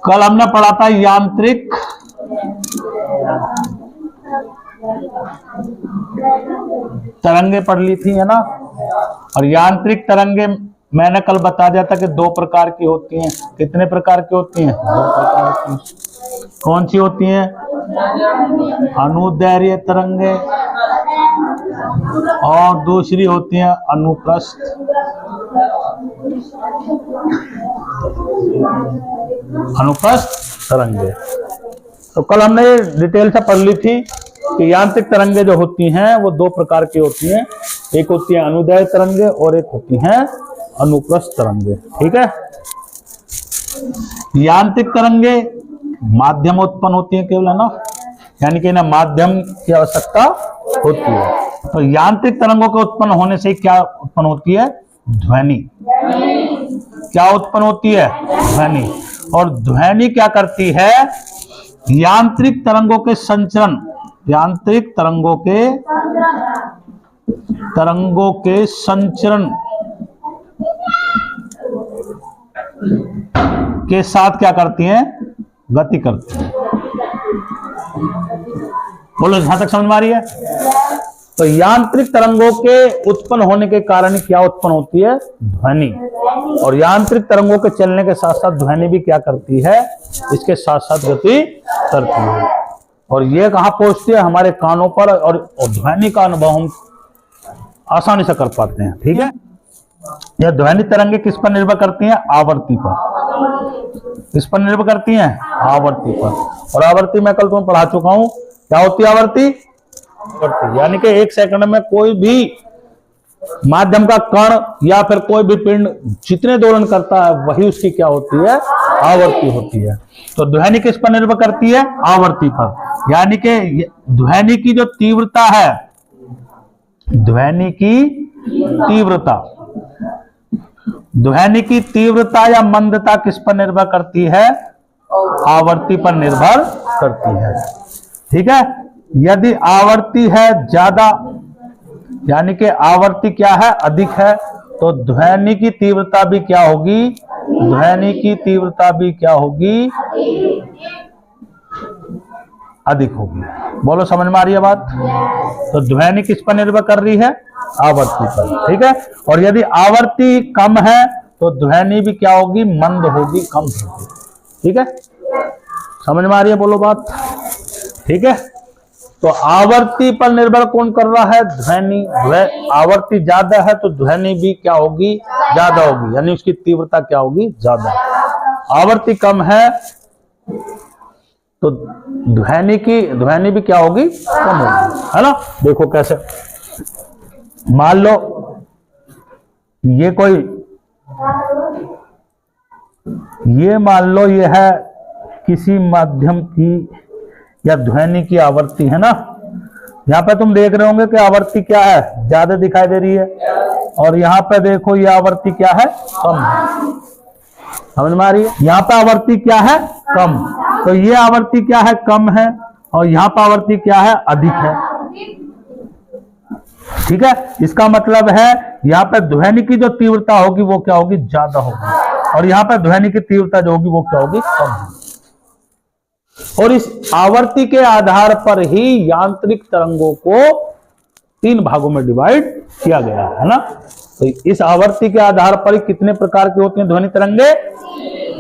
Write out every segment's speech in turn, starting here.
कल हमने पढ़ा था यांत्रिक तरंगे पढ़ ली थी, है ना। और यांत्रिक तरंगे मैंने कल बता दिया था कि दो प्रकार की होती हैं। कितने प्रकार की होती हैं? दो प्रकार की। कौन सी होती हैं? अनुदैर्घ्य तरंगे और दूसरी होती हैं अनुप्रस्थ। अनुप्रस्थ तरंगे। तो कल हमने डिटेल से पढ़ ली थी कि यांत्रिक तरंगे जो होती हैं वो दो प्रकार की होती हैं। एक होती है अनुदैर्घ्य तरंगे और एक होती हैं अनुप्रस्थ तरंगे। ठीक है। यांत्रिक तरंगे माध्यम उत्पन्न होती है केवल, है ना, यानी कि ना माध्यम की आवश्यकता होती है। तो यांत्रिक तरंगों के उत्पन्न होने से क्या उत्पन्न होती है? ध्वनि। क्या उत्पन्न होती है? ध्वनि। और ध्वनि क्या करती है? यांत्रिक तरंगों के संचरण, यांत्रिक तरंगों के संचरण के साथ क्या करती हैं? गति करती हैं। बोलो, यहां तक समझ में आ रही है? तो यांत्रिक तरंगों के उत्पन्न होने के कारण क्या उत्पन्न होती है? ध्वनि। और यांत्रिक तरंगों के चलने के साथ साथ ध्वनि भी क्या करती है? इसके साथ साथ गति करती है। और ये कहां पहुंचती है? हमारे कानों पर। और ध्वनि का अनुभव हम आसानी से कर पाते हैं। ठीक है। यह ध्वनि तरंगे किस पर निर्भर करती हैं? आवृत्ति पर। किस पर निर्भर करती हैं? आवृत्ति पर। और आवृत्ति मैं कल तुम्हें पढ़ा चुका हूं। क्या होती है आवृत्ति? यानी कि एक सेकंड में कोई भी माध्यम का कण या फिर कोई भी पिंड जितने दोलन करता है वही उसकी क्या होती है? आवृत्ति होती है। तो ध्वनि किस पर निर्भर करती है? आवृत्ति पर। यानी कि ध्वनि की जो तीव्रता है, ध्वनि की तीव्रता या मंदता किस पर निर्भर करती है? आवृत्ति पर निर्भर करती है। ठीक है। यदि आवृत्ति है ज्यादा, यानी कि आवृत्ति क्या है? अधिक है, तो ध्वनि की तीव्रता भी क्या होगी? ध्वनि की तीव्रता भी क्या होगी? अधिक होगी। बोलो, समझ में आ रही है बात? तो ध्वनि किस पर निर्भर कर रही है? आवृत्ति पर। ठीक है। और यदि आवृत्ति कम है तो ध्वनि भी क्या होगी? मंद होगी, कम होगी। ठीक है। समझ में आ रही है? बोलो बात। ठीक है। तो आवृत्ति पर निर्भर कौन कर रहा है? ध्वनि। आवृत्ति ज्यादा है तो ध्वनि भी क्या होगी? ज्यादा होगी, यानी उसकी तीव्रता क्या होगी? ज्यादा। आवृत्ति कम है तो ध्वनि भी क्या होगी? कम होगी, है ना। देखो कैसे, मान लो मान लो ये है किसी माध्यम की या ध्वनि की आवृत्ति, है ना। यहाँ पे तुम देख रहे होंगे कि आवृत्ति क्या है? ज्यादा दिखाई दे रही है। और यहाँ पे देखो ये आवृत्ति क्या है? कम है। समझ में आ रही है? यहाँ पे आवृत्ति क्या है? कम। तो ये आवृत्ति क्या है? कम है। और यहाँ पर आवृत्ति क्या है? अधिक है। ठीक है। इसका मतलब है यहाँ पे ध्वनि की जो तीव्रता होगी वो क्या होगी? ज्यादा होगी। और यहाँ पे ध्वनि की तीव्रता जो होगी वो क्या होगी? कम होगी। और इस आवृत्ति के आधार पर ही यांत्रिक तरंगों को 3 भागों में डिवाइड किया गया है ना। तो इस आवृत्ति के आधार पर कितने प्रकार की होती हैं ध्वनि तरंगे?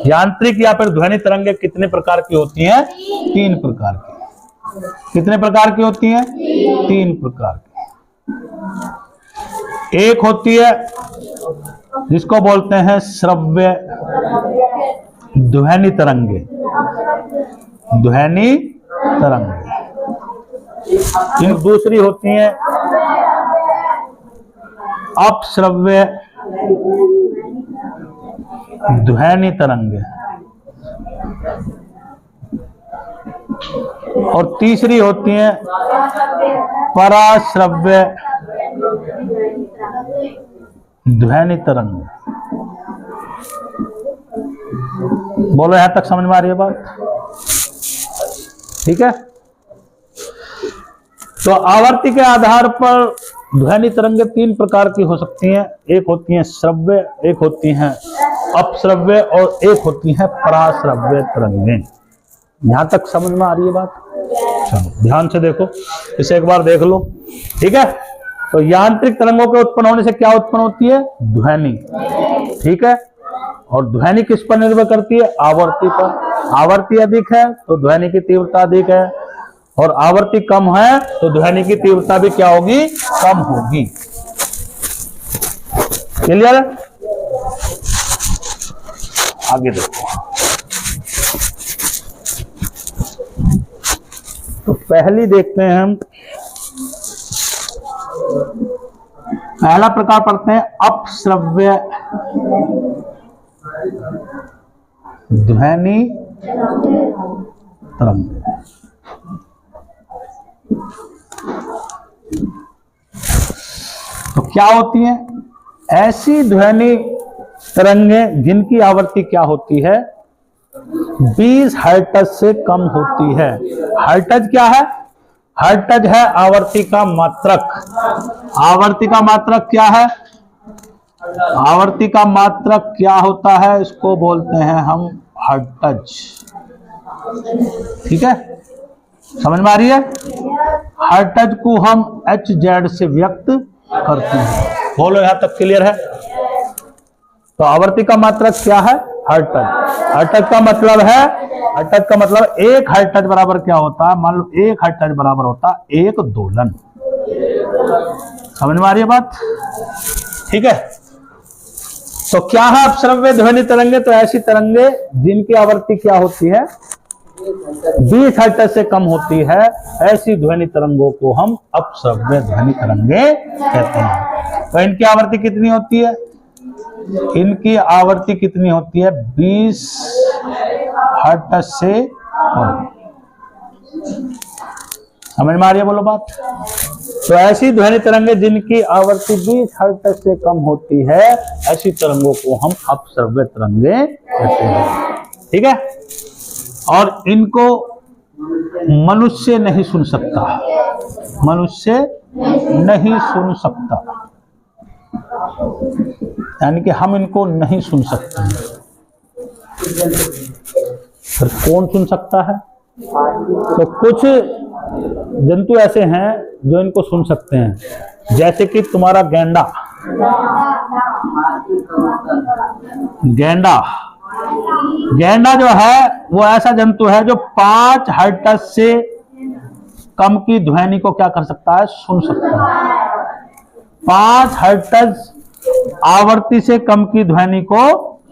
यांत्रिक या फिर ध्वनि तरंगे कितने प्रकार की होती हैं? 3 प्रकार की। कितने प्रकार की होती हैं? 3 प्रकार की। एक होती है जिसको बोलते हैं श्रव्य ध्वनि तरंगे। ध्वनि तरंगे। दूसरी होती है अपश्रव्य ध्वनि तरंगे। और तीसरी होती है पराश्रव्य ध्वनि तरंगे। बोलो, यहां तक समझ में आ रही है बात? ठीक है। तो आवृत्ति के आधार पर ध्वनि तरंगे 3 प्रकार की हो सकती हैं। एक होती हैं श्रव्य, एक होती हैं अपश्रव्य और एक होती है पराश्रव्य तरंगें। यहां तक समझ में आ रही है बात? चलो ध्यान से देखो, इसे एक बार देख लो, ठीक है। तो यांत्रिक तरंगों के उत्पन्न होने से क्या उत्पन्न होती है? ध्वनि, ठीक है। और ध्वनि किस पर निर्भर करती है? आवर्ती पर। आवर्ती अधिक है तो ध्वनि की तीव्रता अधिक है, और आवर्ती कम है तो ध्वनि की तीव्रता भी क्या होगी? कम होगी। क्लियर है? आगे देखो, तो पहली देखते हैं हम, पहला प्रकार पढ़ते हैं अपश्रव्य ध्वनि तरंग। तो क्या होती है? ऐसी ध्वनि तरंगें जिनकी आवृत्ति क्या होती है? 20 हर्ट्ज से कम होती है। हर्ट्ज क्या है? हर्ट्ज है आवर्ती का मात्रक। आवर्ती का मात्रक क्या है? आवर्ती का मात्रक क्या होता है? इसको बोलते हैं हम हर्ट्ज, ठीक है। समझ में आ रही है? हर्ट्ज को हम HZ से व्यक्त करते हैं। बोलो यहां तक क्लियर है? तो आवर्ती का मात्रक क्या है? हर्ट्ज। हर्ट्ज का मतलब है, हर्ट्ज का मतलब 1 हर्ट्ज बराबर क्या होता है? मान लो 1 हर्ट्ज बराबर होता है 1 दोलन। समझ में आ रही है बात? ठीक है। तो क्या है अपश्रव्य ध्वनि तरंगे? तो ऐसी तरंगे जिनकी आवृत्ति क्या होती है? 20 हर्ट्ज से कम होती है, ऐसी ध्वनि तरंगों को हम अपश्रव्य ध्वनि तरंगे कहते हैं। तो इनकी आवृत्ति कितनी होती है? इनकी आवृत्ति कितनी होती है? 20 हर्ट्ज से कम। समझ में आ रही है? बोलो बात। तो ऐसी ध्वनि तरंगे जिनकी आवृत्ति 20 हर्ट्ज से कम होती है, ऐसी तरंगों को हम अपश्रव्य तरंगे कहते हैं, ठीक है। और इनको मनुष्य नहीं सुन सकता, मनुष्य नहीं सुन सकता, यानी कि हम इनको नहीं सुन सकते हैं। फिर कौन सुन सकता है? तो कुछ जंतु ऐसे हैं जो इनको सुन सकते हैं, जैसे कि तुम्हारा गेंडा। गेंडा गेंडा जो है वो ऐसा जंतु है जो 5 हर्ट्ज से कम की ध्वनि को क्या कर सकता है? सुन सकता है। 5 हर्ट्ज आवृत्ति से कम की ध्वनि को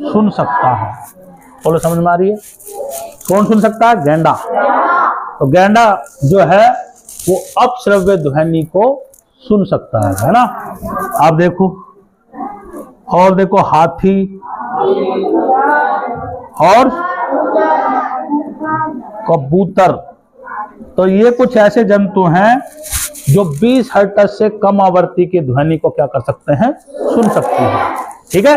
सुन सकता है। बोलो समझ में आ रही है? कौन सुन सकता है? गेंडा। तो गेंडा जो है वो अपश्रव्य ध्वनि को सुन सकता है ना। आप देखो, और देखो हाथी और कबूतर, तो ये कुछ ऐसे जंतु हैं जो 20 हर्ट्ज से कम आवृत्ति की ध्वनि को क्या कर सकते हैं? सुन सकते हैं, ठीक है।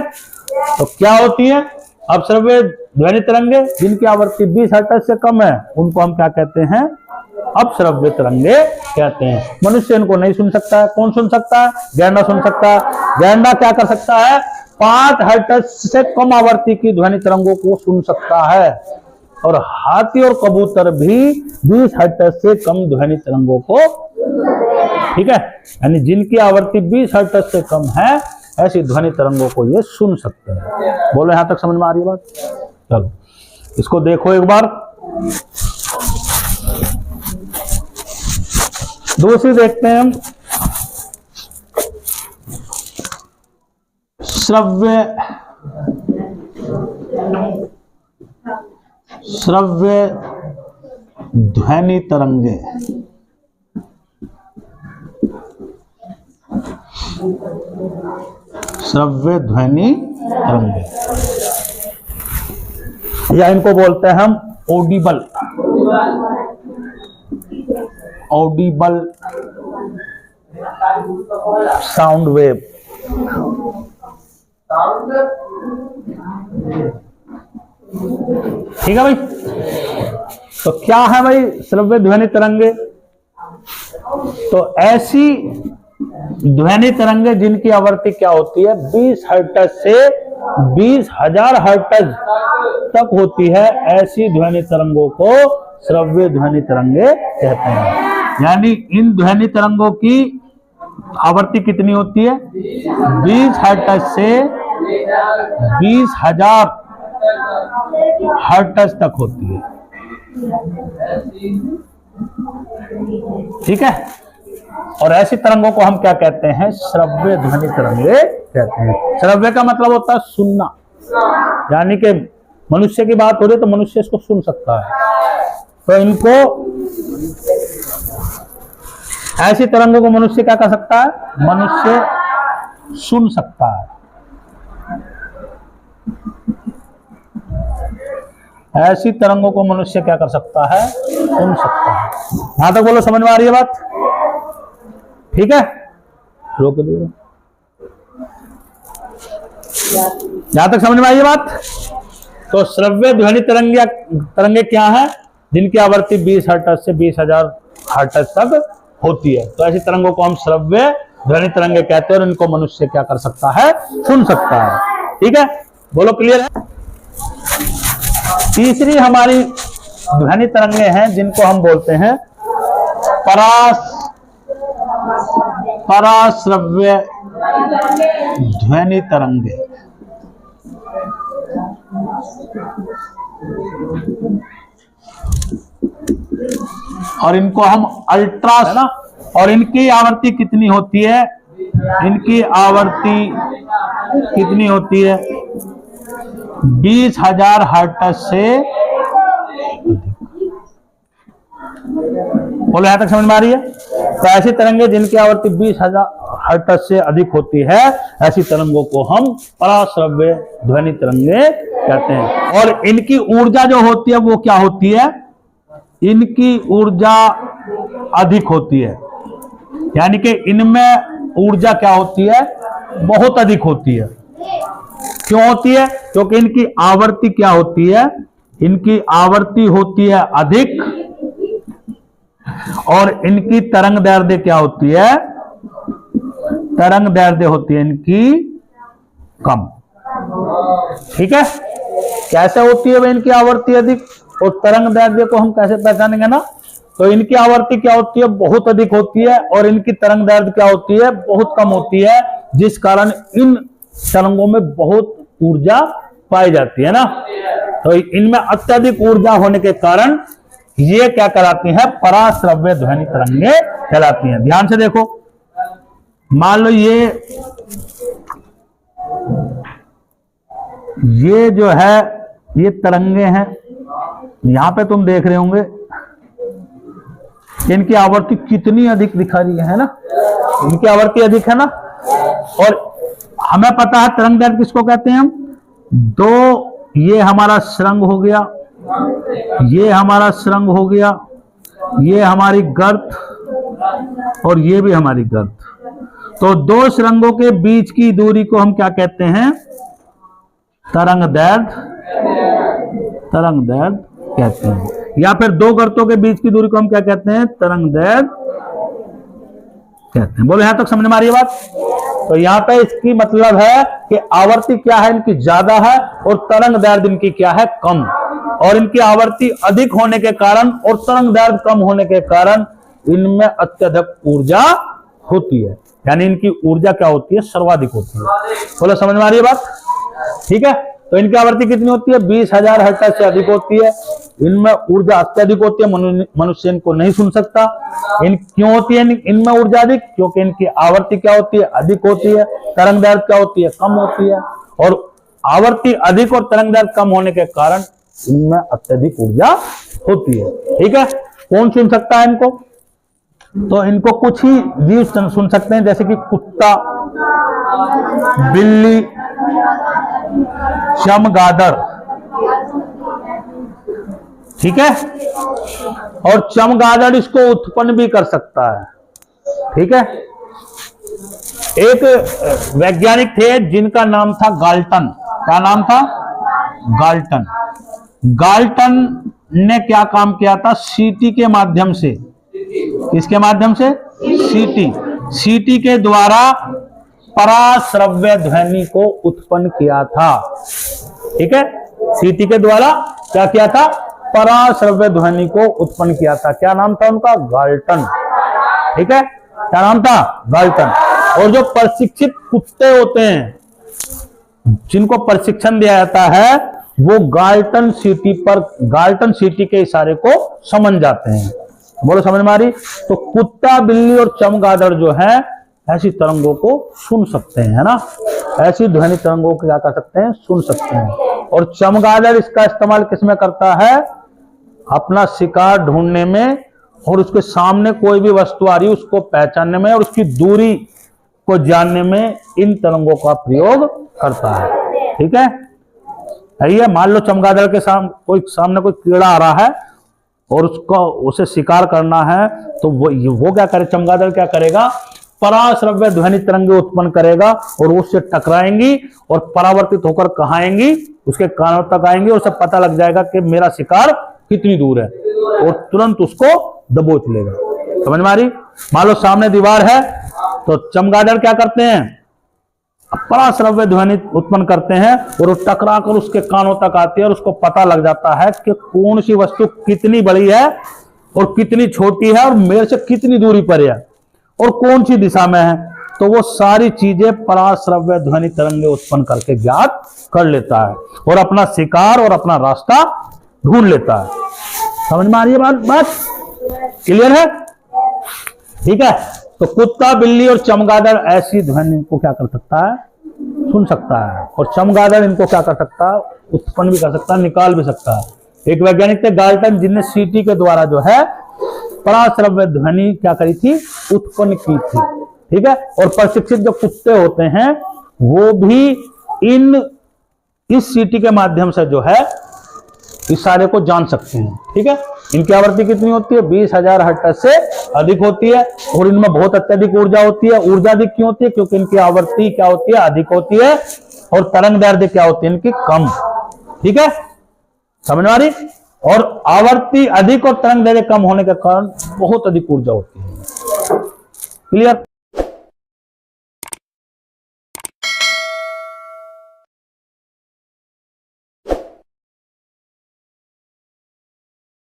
तो क्या होती है अपश्रव्य ध्वनि तरंगे? जिनकी आवृत्ति 20 हर्ट्ज से कम है, उनको हम क्या कहते हैं? अपश्रव्य तरंगे कहते हैं। मनुष्य इनको नहीं सुन सकता है। कौन सुन सकता है? गेंडा सुन सकता है। गेंडा क्या कर सकता है? 5 हर्ट्ज से कम आवृत्ति की ध्वनि तरंगों को सुन सकता है। और हाथी और कबूतर भी 20 हर्ट्ज से कम ध्वनि तरंगों को, ठीक है, यानी जिनकी आवृत्ति 20 हर्ट्ज से कम है, ऐसी ध्वनि तरंगों को ये सुन सकते हैं। बोलो यहां तक समझ में आ रही है बात? चलो इसको देखो एक बार। दूसरी देखते हैं हम, श्रव्य ध्वनि तरंगे। श्रव्य ध्वनि तरंगे, या इनको बोलते हैं हम ऑडिबल, ऑडिबल साउंड वेव। ठीक है भाई। तो क्या है भाई श्रव्य ध्वनि तरंगे? तो ऐसी ध्वनि तरंगे जिनकी आवृत्ति क्या होती है? 20 हर्ट्ज से 20,000 हर्ट्ज तक होती है, ऐसी ध्वनि तरंगों को श्रव्य ध्वनि तरंगे कहते हैं। यानी इन ध्वनि तरंगों की आवृत्ति कितनी होती है? 20 हर्ट्ज से 20,000 हर्ट्ज तक होती है। ठीक है, और ऐसी तरंगों को हम क्या कहते हैं? श्रव्य ध्वनि तरंगे कहते हैं। श्रव्य का मतलब होता है सुनना, यानी कि मनुष्य की बात हो रही है तो मनुष्य इसको सुन सकता है, तो इनको ऐसी तरंगों को मनुष्य क्या कर सकता है? मनुष्य सुन सकता है। ऐसी तरंगों को मनुष्य क्या कर सकता है? सुन सकता है। यहां तक बोलो, समझ में आ रही है बात? ठीक है, रोक दो। यहां तक समझ में आई है बात? तो श्रव्य ध्वनि तरंगे क्या है? जिनकी आवृत्ति 20 हर्ट्ज से 20,000 हर्ट्ज तक होती है, तो ऐसी तरंगों को हम श्रव्य ध्वनि तरंगे कहते हैं और इनको मनुष्य क्या कर सकता है? सुन सकता है। ठीक है, बोलो, क्लियर है? तीसरी हमारी ध्वनि तरंगे हैं जिनको हम बोलते हैं पराश्रव्य ध्वनि तरंगे। और इनको हम अल्ट्रा, है ना, और इनकी आवृत्ति कितनी होती है? इनकी आवृत्ति कितनी होती है? 20,000 हर्ट्ज से। बोलो, यहां तक समझ में आ रही है? तो ऐसी तरंगे जिनकी आवृत्ति 20,000 हर्ट्ज से अधिक होती है, ऐसी तरंगों को हम पराश्रव्य ध्वनि तरंगे कहते हैं। और इनकी ऊर्जा जो होती है वो क्या होती है? इनकी ऊर्जा अधिक होती है, यानी कि इनमें ऊर्जा क्या होती है? बहुत अधिक होती है। क्यों होती है? क्योंकि इनकी आवृत्ति क्या होती है? इनकी आवृत्ति होती है अधिक, और इनकी तरंग दैर्ध्य क्या होती है? तरंग दैर्ध्य होती है इनकी कम। ठीक है, कैसे होती है भाई इनकी आवृत्ति अधिक और तरंग दैर्ध्य को हम कैसे पहचानेंगे ना? तो इनकी आवृत्ति क्या होती है? बहुत अधिक होती है, और इनकी तरंग दैर्ध्य क्या होती है? बहुत कम होती है, जिस कारण इन तरंगों में बहुत ऊर्जा पाई जाती है ना। तो इनमें अत्यधिक ऊर्जा होने के कारण ये क्या कहलाती है? पराश्रव्य ध्वनि तरंगे कहलाती हैं। ध्यान से देखो, मान लो ये जो है ये तरंगे हैं, यहां पे तुम देख रहे होंगे इनकी आवृत्ति कितनी अधिक दिखा रही है ना? इनकी आवृत्ति अधिक है ना। और हमें पता है तरंग दैर्ध्य किसको कहते हैं हम? दो, ये हमारा श्रृंग हो गया, ये हमारा श्रृंग हो गया, ये हमारी गर्त, और ये भी हमारी गर्त। तो दो श्रृंगों के बीच की दूरी को हम क्या कहते हैं? तरंग दैर्ध्य कहते हैं। या फिर दो गर्तों के बीच की दूरी को हम क्या कहते हैं? तरंग दैर्ध्य कहते हैं। बोलो, यहां तक समझ में आ रही है बात? तो यहां पे इसकी मतलब है कि आवृत्ति क्या है इनकी? ज्यादा है, और तरंग दैर्ध्य इनकी क्या है? कम। और इनकी आवृत्ति अधिक होने के कारण और तरंग दैर्ध्य कम होने के कारण इनमें अत्यधिक ऊर्जा होती है, यानी इनकी ऊर्जा क्या होती है? सर्वाधिक होती है। बोलो, समझ में आ रही है बात? ठीक है, तो इनकी आवृत्ति कितनी होती है? 20,000 हर्ट्ज से अधिक होती है। इनमें ऊर्जा अत्यधिक होती है, मनुष्य इनको नहीं सुन सकता। क्यों होती है इनमें ऊर्जा अधिक? क्योंकि इनकी आवृत्ति क्या होती है? अधिक होती है। तरंग दैर्ध्य क्या होती है? कम होती है। और आवृत्ति अधिक और तरंग दैर्ध्य कम होने के कारण इनमें अत्यधिक ऊर्जा होती है। ठीक है, कौन सुन सकता है इनको? तो इनको कुछ ही जीव सुन सकते हैं, जैसे कि कुत्ता, बिल्ली, चमगादड़। ठीक है, और चमगादड़ इसको उत्पन्न भी कर सकता है। ठीक है, एक वैज्ञानिक थे जिनका नाम था गाल्टन। क्या नाम था? गाल्टन। गाल्टन ने क्या काम किया था? सीटी के माध्यम से। किसके माध्यम से? सीटी के द्वारा पराश्रव्य ध्वनि को उत्पन्न किया था। ठीक है, सीटी के द्वारा क्या किया था? पराश्रव्य ध्वनि को उत्पन्न किया था। क्या नाम था उनका? गाल्टन। ठीक है, क्या नाम था? गाल्टन। और जो प्रशिक्षित कुत्ते होते हैं, जिनको प्रशिक्षण दिया जाता है, वो गाल्टन सीटी के इशारे को समझ जाते हैं। बोलो समझ में आ रही? तो कुत्ता, बिल्ली और चमगादड़ जो है ऐसी तरंगों को सुन सकते हैं, है ना? ऐसी ध्वनि तरंगों को क्या कर सकते हैं? सुन सकते हैं। और चमगादड़ इसका इस्तेमाल किसमें करता है? अपना शिकार ढूंढने में, और उसके सामने कोई भी वस्तु आ रही है उसको पहचानने में, और उसकी दूरी को जानने में इन तरंगों का प्रयोग करता है। ठीक है, है? मान लो चमगादड़ के सामने कोई कीड़ा आ रहा है और उसे शिकार करना है, तो वो क्या करे? चमगादड़ क्या करेगा? पराश्रव्य ध्वनि तरंगे उत्पन्न करेगा और उससे टकराएंगी और परावर्तित होकर कहाँ आएंगी? उसके कानों तक आएंगी, और उसे पता लग जाएगा कि मेरा शिकार कितनी दूर है, और तुरंत उसको दबोच लेगा। समझ में आ रही? मान लो सामने दीवार है, तो चमगादड़ क्या करते हैं? पराश्रव्य ध्वनि उत्पन्न करते हैं और वो टकरा कर उसके कानों तक आती है, और उसको पता लग जाता है कि कौन सी वस्तु कितनी बड़ी है और कितनी छोटी है, और मेरे से कितनी दूरी पर है, और कौन सी दिशा में है। तो वो सारी चीजें पराश्रव्य ध्वनि तरंगे उत्पन्न करके ज्ञात कर लेता है, और अपना शिकार और अपना रास्ता ढूंढ लेता है। समझ में आ रही है बात? क्लियर है? ठीक है, तो कुत्ता, बिल्ली और चमगादड़ ऐसी ध्वनि को क्या कर सकता है? सुन सकता है। और चमगादड़ इनको क्या कर सकता है? उत्पन्न भी कर सकता है, निकाल भी सकता है। एक वैज्ञानिक थे गाल्टन, जिनने सीटी के द्वारा जो है पराश्रव्य ध्वनि क्या करी थी? उत्पन्न की थी। ठीक है, और प्रशिक्षित जो कुत्ते होते हैं वो भी इस सीटी के माध्यम से जो है इशारे को जान सकते हैं। ठीक है, इनकी आवृत्ति कितनी होती है? 20,000 हर्ट्ज से अधिक होती है, और इनमें बहुत अत्यधिक ऊर्जा होती है। ऊर्जा अधिक क्यों होती है? क्योंकि इनकी आवृत्ति क्या होती है? अधिक होती है, और तरंग दैर्ध्य क्या होती है इनकी? कम। ठीक है, समझ में आ रही? और आवृत्ति अधिक और तरंग दैर्ध्य कम होने के कारण बहुत अधिक ऊर्जा होती है। क्लियर?